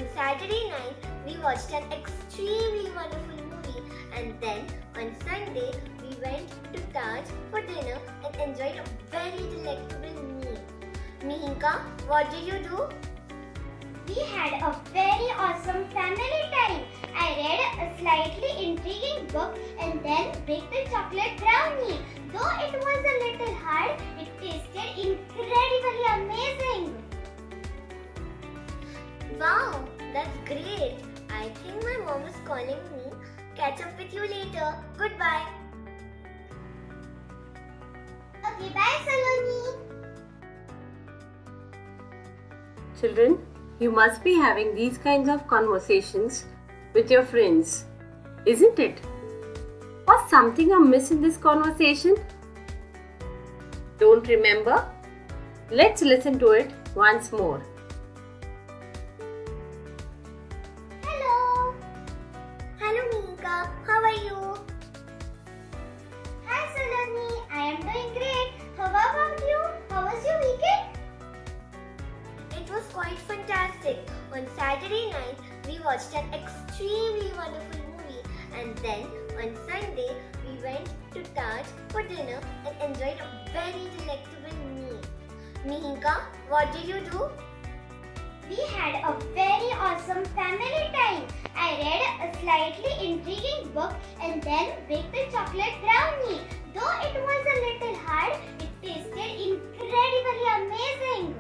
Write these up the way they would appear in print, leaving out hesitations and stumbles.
On Saturday night, we watched an extremely wonderful movie, and then on Sunday, we went to Taj for dinner and enjoyed a very delectable meal. Mihinka, what did you do? We had a very awesome family time. I read a slightly intriguing book and then baked the chocolate brownie. Though it was a little hard, it tasted incredibly amazing. Wow, that's great. I think my mom is calling me. Catch up with you later. Goodbye. Okay, bye Saloni. Children, you must be having these kinds of conversations with your friends, isn't it? Was something amiss in this conversation? Don't remember? Let's listen to it once more. Hello. Hello, Mihinka. How are you? Hi Saloni. I am doing great. How about you? How was your weekend? It was quite fantastic. On Saturday night, we watched an extremely wonderful movie, and then on Sunday, we went to Taj for dinner and enjoyed a very delectable meal. Mihinka, what did you do? We had a very awesome family time. I read a slightly intriguing book and then baked the chocolate brownie. Though it was a little hard, it tasted incredibly amazing.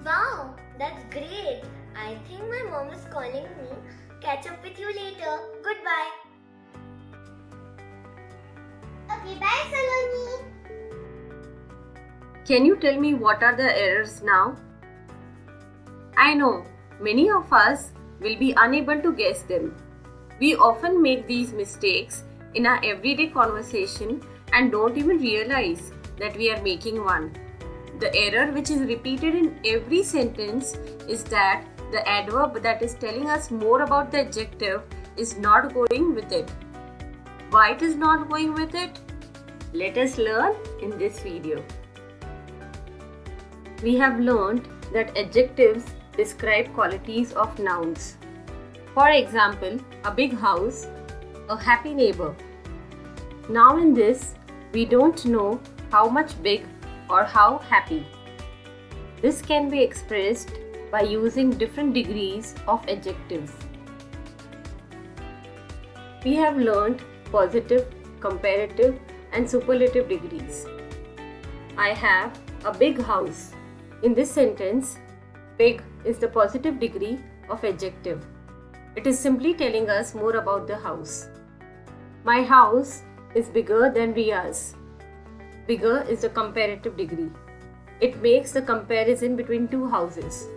Wow, that's great. I think my mom is calling me. Catch up with you later. Goodbye. Okay, bye Saloni. Can you tell me what are the errors now? I know many of us will be unable to guess them. We often make these mistakes in our everyday conversation and don't even realize that we are making one. The error which is repeated in every sentence is that the adverb that is telling us more about the adjective is not going with it. Why it is not going with it? Let us learn in this video. We have learned that adjectives describe qualities of nouns. For example, a big house, a happy neighbor. Now in this, we don't know how much big or how happy. This can be expressed by using different degrees of adjectives. We have learned positive, comparative, and superlative degrees. I have a big house. In this sentence, big is the positive degree of adjective. It is simply telling us more about the house. My house is bigger than Ria's. Bigger is the comparative degree. It makes the comparison between two houses.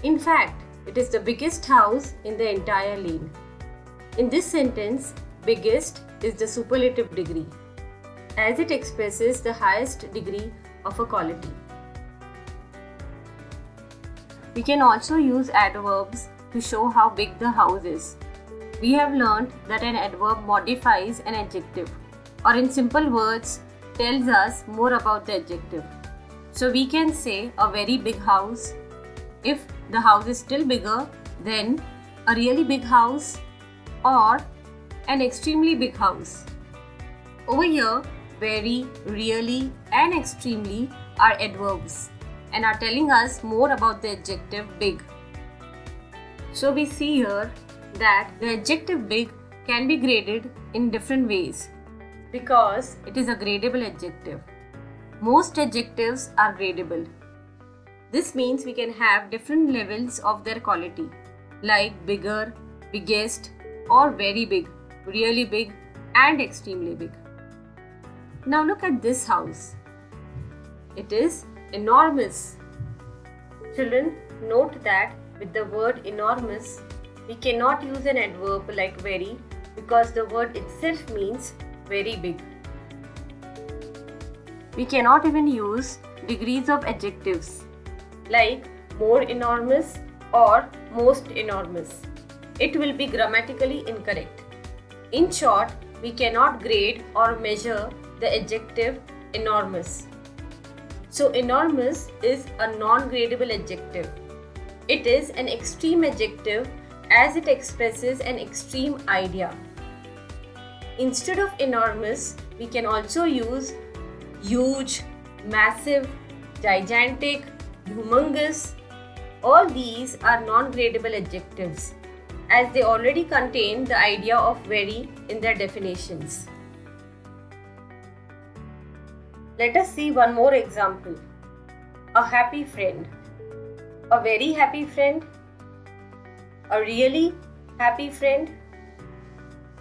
In fact, it is the biggest house in the entire lane. In this sentence, biggest is the superlative degree, as it expresses the highest degree of a quality. We can also use adverbs to show how big the house is. We have learned that an adverb modifies an adjective, or in simple words, tells us more about the adjective. So we can say a very big house. If the house is still bigger, then a really big house or an extremely big house. Over here, very, really and extremely are adverbs and are telling us more about the adjective big. So we see here that the adjective big can be graded in different ways because it is a gradable adjective. Most adjectives are gradable. This means we can have different levels of their quality, like bigger, biggest, or very big, really big, and extremely big. Now look at this house. It is enormous. Children, note that with the word enormous, we cannot use an adverb like very because the word itself means very big. We cannot even use degrees of adjectives like more enormous or most enormous. It will be grammatically incorrect. In short, we cannot grade or measure the adjective enormous. So enormous is a non-gradable adjective It is an extreme adjective as it expresses an extreme idea. Instead of enormous, we can also use huge, massive, gigantic, humongous. All these are non-gradable adjectives as they already contain the idea of very in their definitions. Let us see one more example. A happy friend, a very happy friend, a really happy friend,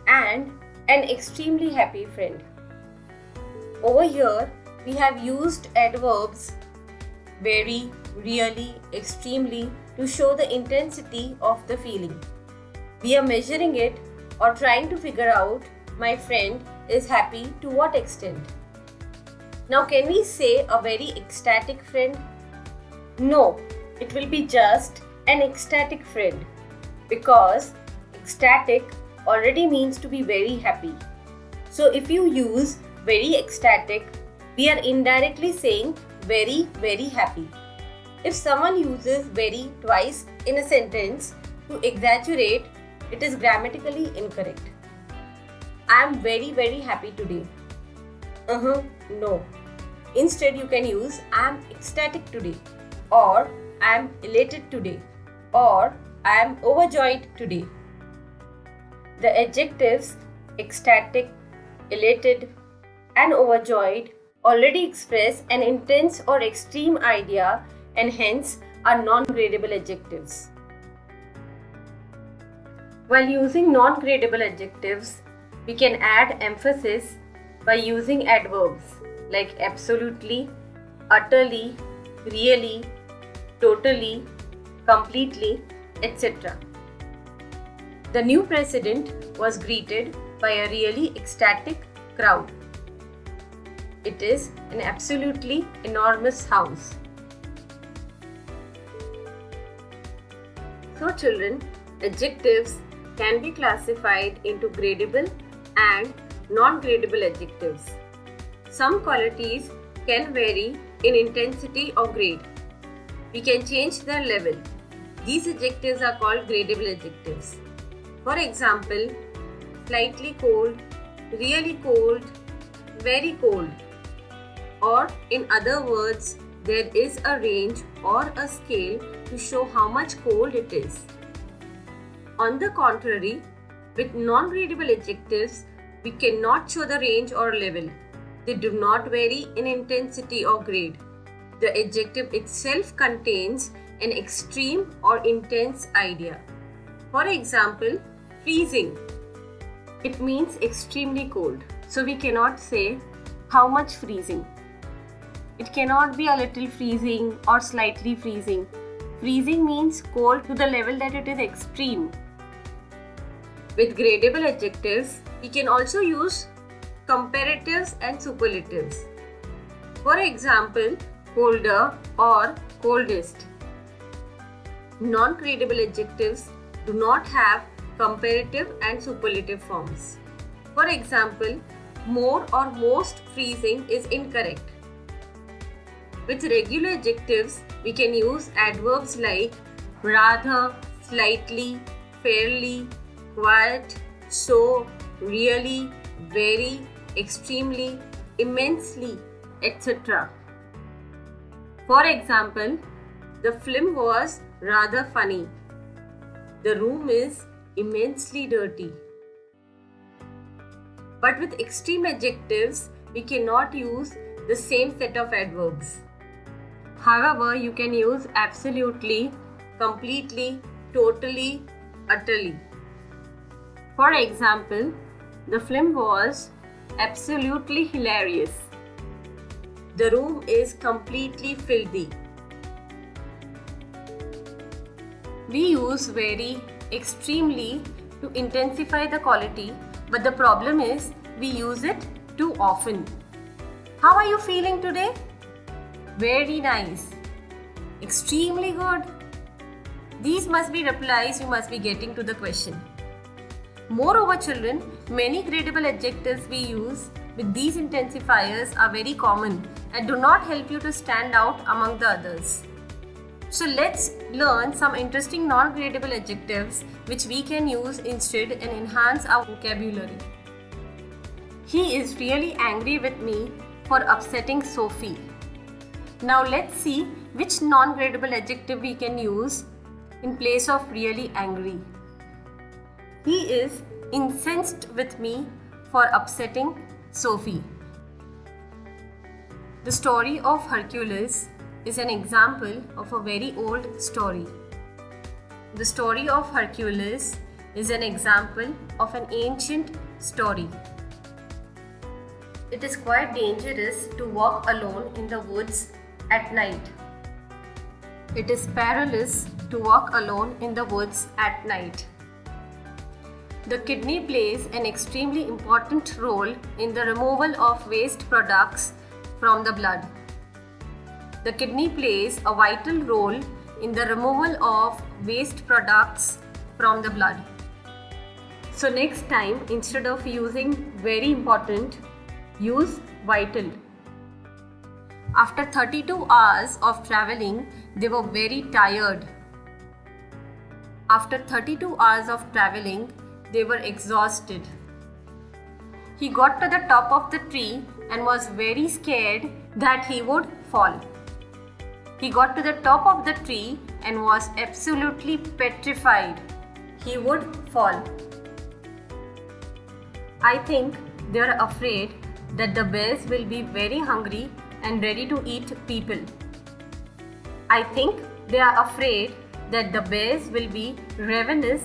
and an extremely happy friend. Over here, we have used adverbs very, really, extremely to show the intensity of the feeling. We are measuring it or trying to figure out my friend is happy to what extent. Now, can we say a very ecstatic friend? No, it will be just an ecstatic friend because ecstatic already means to be very happy. So, if you use very ecstatic, we are indirectly saying very, very happy. If someone uses very twice in a sentence to exaggerate, it is grammatically incorrect. I am very, very happy today. No. Instead, you can use I am ecstatic today, or I am elated today, or I am overjoyed today. The adjectives ecstatic, elated, and overjoyed already express an intense or extreme idea and hence are non-gradable adjectives. While using non-gradable adjectives, we can add emphasis by using adverbs like absolutely, utterly, really, totally, completely, etc. The new president was greeted by a really ecstatic crowd. It is an absolutely enormous house. So children, adjectives can be classified into gradable and non-gradable adjectives. Some qualities can vary in intensity or grade. We can change their level. These adjectives are called gradable adjectives. For example, slightly cold, really cold, very cold. Or in other words, there is a range or a scale to show how much cold it is. On the contrary, with non-gradable adjectives, we cannot show the range or level. They do not vary in intensity or grade. The adjective itself contains an extreme or intense idea. For example, freezing. It means extremely cold. So we cannot say how much freezing. It cannot be a little freezing or slightly freezing. Freezing means cold to the level that it is extreme. With gradable adjectives, we can also use comparatives and superlatives. For example, colder or coldest. Non-gradable adjectives do not have comparative and superlative forms. For example, more or most freezing is incorrect. With regular adjectives, we can use adverbs like rather, slightly, fairly, quite, so, really, very, extremely, immensely, etc. For example, the film was rather funny. The room is immensely dirty. But with extreme adjectives, we cannot use the same set of adverbs. However, you can use absolutely, completely, totally, utterly. For example, the film was absolutely hilarious. The room is completely filthy. We use very, extremely to intensify the quality, but the problem is we use it too often. How are you feeling today? Very nice. Extremely good. These must be replies you must be getting to the question. Moreover, children, many gradable adjectives we use with these intensifiers are very common and do not help you to stand out among the others. So let's learn some interesting non-gradable adjectives which we can use instead and enhance our vocabulary. He is really angry with me for upsetting Sophie. Now let's see which non-gradable adjective we can use in place of really angry. He is incensed with me for upsetting Sophie. The story of Hercules is an example of a very old story. The story of Hercules is an example of an ancient story. It is quite dangerous to walk alone in the woods at night. It is perilous to walk alone in the woods at night. The kidney plays an extremely important role in the removal of waste products from the blood. The kidney plays a vital role in the removal of waste products from the blood. So next time, instead of using very important, use vital. After 32 hours of traveling, they were very tired. After 32 hours of traveling, they were exhausted. He got to the top of the tree and was very scared that he would fall. He got to the top of the tree and was absolutely petrified. He would fall. I think they are afraid that the bears will be very hungry and ready to eat people. I think they are afraid that the bears will be ravenous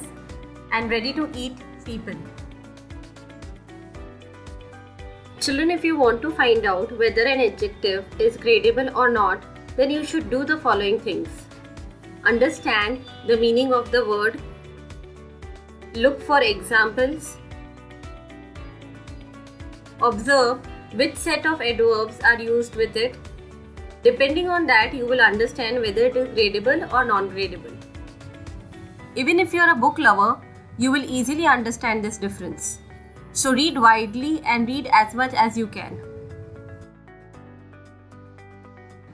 and ready to eat people. Children, if you want to find out whether an adjective is gradable or not, then you should do the following things. Understand the meaning of the word. Look for examples. Observe which set of adverbs are used with it. Depending on that, you will understand whether it is gradable or non-gradable. Even if you are a book lover, you will easily understand this difference. So read widely and read as much as you can.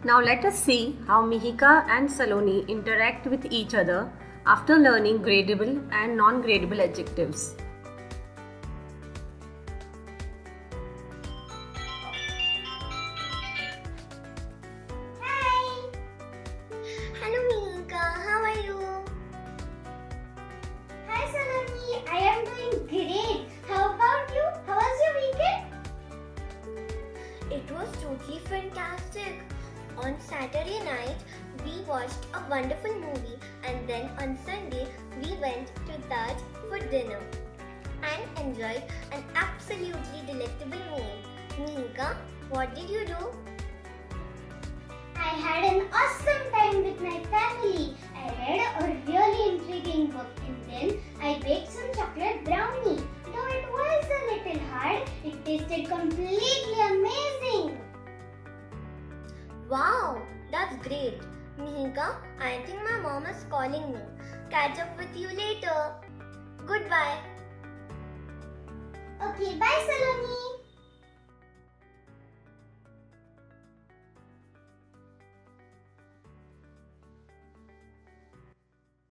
Now let us see how Mihika and Saloni interact with each other after learning gradable and non-gradable adjectives. Hi! Hello Mihika, how are you? Hi Saloni, I am doing great. How about you? How was your weekend? It was totally fantastic. On Saturday night, we watched a wonderful movie, and then on Sunday, we went to Taj for dinner and enjoyed an absolutely delectable meal. Mihika, what did you do? I had an awesome time with my family. I read a really intriguing book and then I baked some chocolate brownie. Though it was a little hard, it tasted completely amazing. Wow, that's great. Mihika, I think my mom is calling me. Catch up with you later. Goodbye. Okay, bye Saloni.